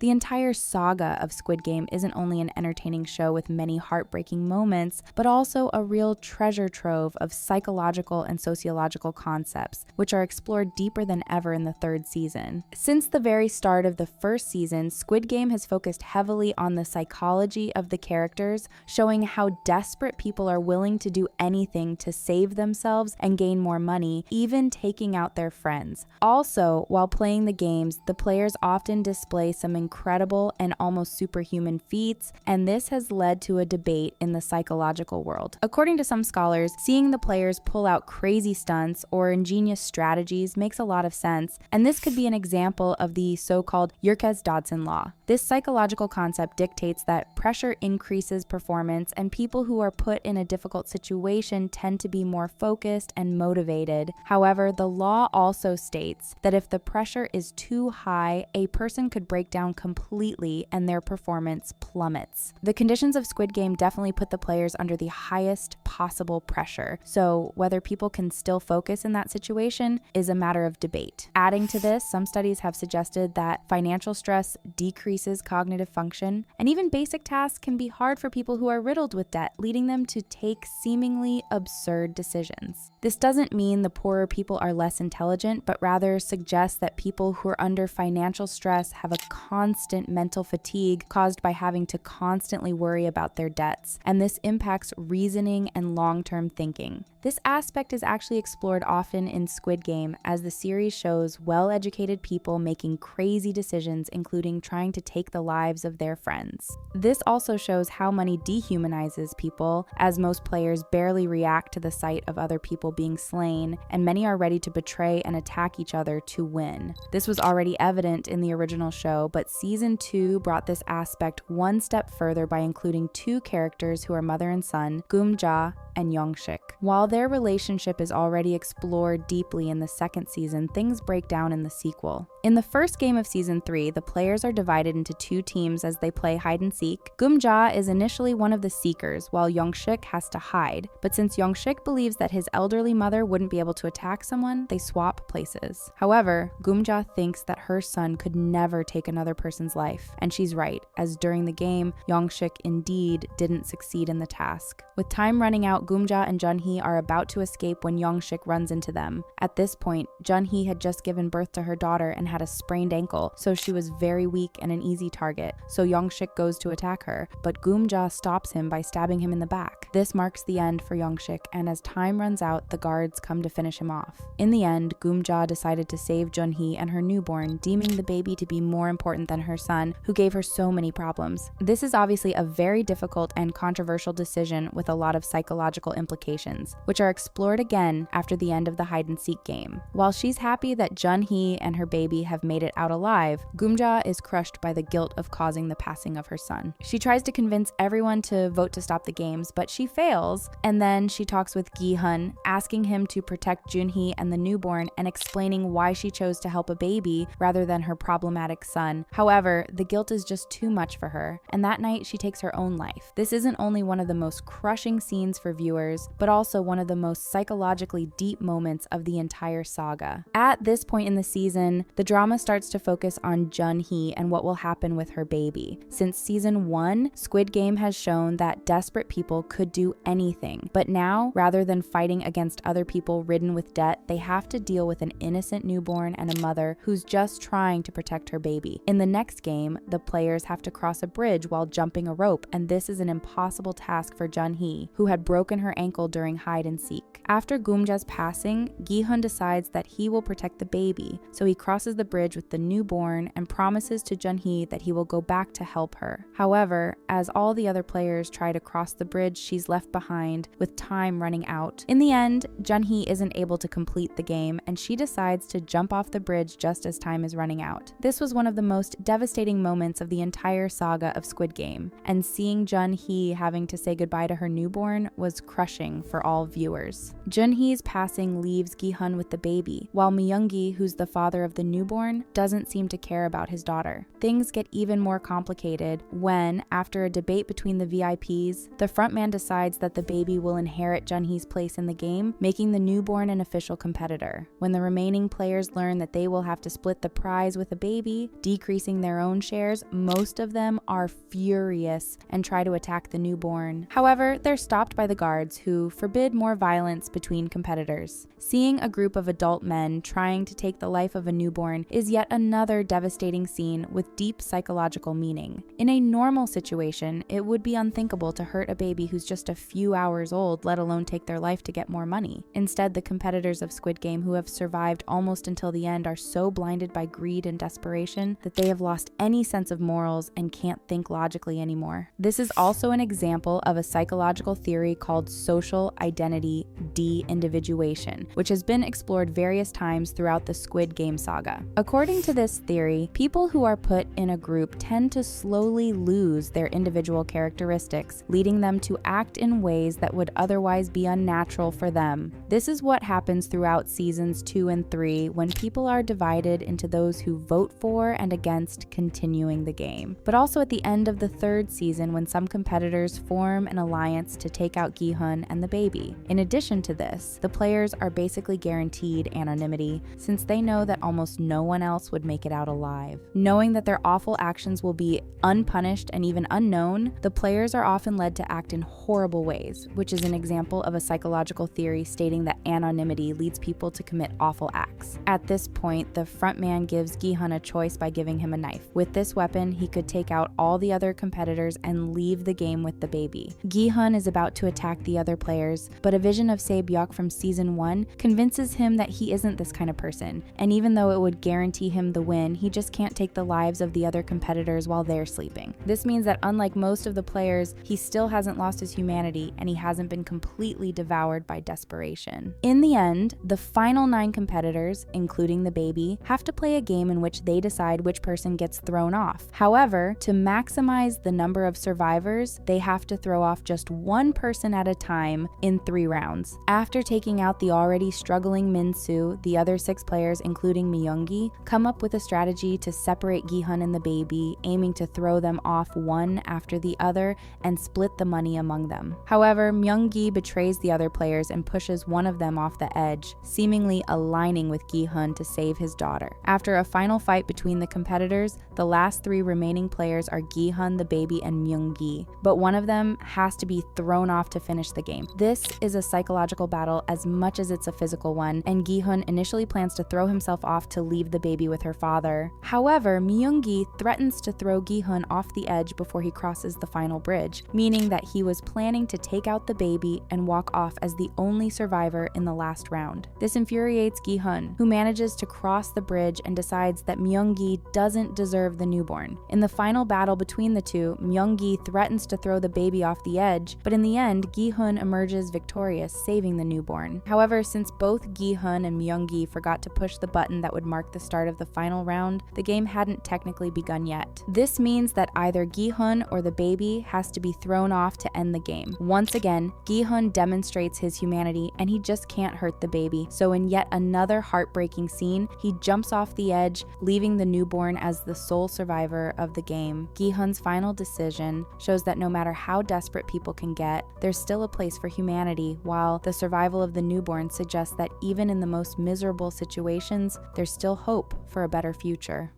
The entire saga of Squid Game isn't only an entertaining show with many heartbreaking moments, but also a real treasure trove of psychological and sociological concepts, which are explored deeper than ever in the third season. Since the very start of the first season, Squid Game has focused heavily on the psychology of the characters, showing how desperate people are willing to do anything to save themselves and gain more money, even taking out their friends. Also, while playing the games, the players often display some incredible and almost superhuman feats, and this has led to a debate in the psychological world. According to some scholars, seeing the players pull out crazy stunts or ingenious strategies makes a lot of sense, and this could be an example of the so-called Yerkes-Dodson law. This psychological concept dictates that pressure increases performance, and people who are put in a difficult situation tend to be more focused and motivated. However, the law also states that if the pressure is too high, a person could break down completely and their performance plummets. The conditions of Squid Game definitely put the players under the highest possible pressure, so whether people can still focus in that situation is a matter of debate. Adding to this, some studies have suggested that financial stress decreases cognitive function, and even basic tasks can be hard for people who are riddled with debt, leading them to take seemingly absurd decisions. This doesn't mean the poorer people are less intelligent, but rather suggests that people who are under financial stress have a constant mental fatigue caused by having to constantly worry about their debts, and this impacts reasoning and long-term thinking. This aspect is actually explored often in Squid Game, as the series shows well-educated people making crazy decisions, including trying to take the lives of their friends. This also shows how money dehumanizes people, as most players barely react to the sight of other people being slain, and many are ready to betray and attack each other to win. This was already evident in the original show, but Season 2 brought this aspect one step further by including two characters who are mother and son, Geum-ja and Young-sik. While their relationship is already explored deeply in the second season, things break down in the sequel. In the first game of Season 3, the players are divided into two teams as they play hide-and-seek. Geum-ja is initially one of the seekers, while Young-sik has to hide, but since Young-sik believes that his elderly mother wouldn't be able to attack someone, they swap places. However, Geum-ja thinks that her son could never take another person's life, and she's right, as during the game, Young-sik indeed didn't succeed in the task. With time running out, Geum-ja and Jun-hee are about to escape when Young-sik runs into them. At this point, Jun-hee had just given birth to her daughter and had a sprained ankle, so she was very weak and an easy target, so Young-sik goes to attack her, but Geum-ja stops him by stabbing him in the back. This marks the end for Young-sik, and as time runs out, the guards come to finish him off. In the end, Geum-ja decided to save Jun-hee and her newborn, deeming the baby to be more important than her son, who gave her so many problems. This is obviously a very difficult and controversial decision with a lot of psychological implications, which are explored again after the end of the hide-and-seek game. While she's happy that Jun-hee and her baby have made it out alive, Geum-ja is crushed by the guilt of causing the passing of her son. She tries to convince everyone to vote to stop the games, but she fails, and then she talks with Gi-hun, asking him to protect Jun-hee and the newborn and explaining why she chose to help a baby rather than her problematic son. However, the guilt is just too much for her, and that night she takes her own life. This isn't only one of the most crushing scenes for viewers, but also one of the most psychologically deep moments of the entire saga. At this point in the season, the drama starts to focus on Jun-hee and what will happen with her baby. Since Season 1, Squid Game has shown that desperate people could do anything, but now, rather than fighting against other people ridden with debt, they have to deal with an innocent newborn and a mother who's just trying to protect her baby. In the next game, the players have to cross a bridge while jumping a rope, and this is an impossible task for Jun-hee, who had broken her ankle during hide-and-seek. After Geum-ja's passing, Gi-hun decides that he will protect the baby, so he crosses the bridge with the newborn and promises to Jun-hee that he will go back to help her. However, as all the other players try to cross the bridge, she's left behind, with time running out. In the end, Jun-hee isn't able to complete the game, and she decides to jump off the bridge just as time is running out. This was one of the most devastating moments of the entire saga of Squid Game, and seeing Jun-hee having to say goodbye to her newborn was crushing for all viewers. Jun-hee's passing leaves Gi-hun with the baby, while Myung-gi, who's the father of the newborn, doesn't seem to care about his daughter. Things get even more complicated when, after a debate between the VIPs, the frontman decides decides that the baby will inherit Junhee's place in the game, making the newborn an official competitor. When the remaining players learn that they will have to split the prize with a baby, decreasing their own shares, most of them are furious and try to attack the newborn. However, they're stopped by the guards, who forbid more violence between competitors. Seeing a group of adult men trying to take the life of a newborn is yet another devastating scene with deep psychological meaning. In a normal situation, it would be unthinkable to hurt a baby who's just a few hours old, let alone take their life to get more money. Instead, the competitors of Squid Game who have survived almost until the end are so blinded by greed and desperation that they have lost any sense of morals and can't think logically anymore. This is also an example of a psychological theory called social identity deindividuation, which has been explored various times throughout the Squid Game saga. According to this theory, people who are put in a group tend to slowly lose their individual characteristics, leading them to act in ways that would otherwise be unnatural for them. This is what happens throughout seasons 2 and 3 when people are divided into those who vote for and against continuing the game. But also at the end of the 3rd season when some competitors form an alliance to take out Gi-hun and the baby. In addition to this, the players are basically guaranteed anonymity since they know that almost no one else would make it out alive. Knowing that their awful actions will be unpunished and even unknown, the players are often led to act in horrible ways, which is an example of a psychological theory stating that anonymity leads people to commit awful acts. At this point, the frontman gives Gi-hun a choice by giving him a knife. With this weapon, he could take out all the other competitors and leave the game with the baby. Gi-hun is about to attack the other players, but a vision of Se-byuk from season 1 convinces him that he isn't this kind of person, and even though it would guarantee him the win, he just can't take the lives of the other competitors while they're sleeping. This means that unlike most of the players, he still hasn't lost his humanity and he hasn't been completely devoured by desperation. In the end, the final 9 competitors, including the baby, have to play a game in which they decide which person gets thrown off. However, to maximize the number of survivors, they have to throw off just one person at a time in 3 rounds. After taking out the already struggling Min-soo, the other 6 players, including Myung-gi, come up with a strategy to separate Gi-hun and the baby, aiming to throw them off one after the other and split the money among them. However, Myung-gi betrays the other players and pushes one of them off the edge, seemingly aligning with Gi-hun to save his daughter. After a final fight between the competitors, the last 3 remaining players are Gi-hun, the baby, and Myung-gi, but one of them has to be thrown off to finish the game. This is a psychological battle as much as it's a physical one, and Gi-hun initially plans to throw himself off to leave the baby with her father. However, Myung-gi threatens to throw Gi-hun off the edge before he crosses the final bridge, meaning that he was planning to take out the baby and walk off as the only survivor in the last round. This infuriates Gi-hun, who manages to cross the bridge and decides that Myung-gi doesn't deserve the newborn. In the final battle between the two, Myung-gi threatens to throw the baby off the edge, but in the end, Gi-hun emerges victorious, saving the newborn. However, since both Gi-hun and Myung-gi forgot to push the button that would mark the start of the final round, the game hadn't technically begun yet. This means that either Gi-hun or the baby has to be thrown off to end the game. Once again, Gi-hun demonstrates his humanity and he just can't hurt the baby, so in yet another heartbreaking scene, he jumps off the edge, leaving the newborn as the sole survivor of the game. Gi-hun's final decision shows that no matter how desperate people can get, there's still a place for humanity, while the survival of the newborn suggests that even in the most miserable situations, there's still hope for a better future.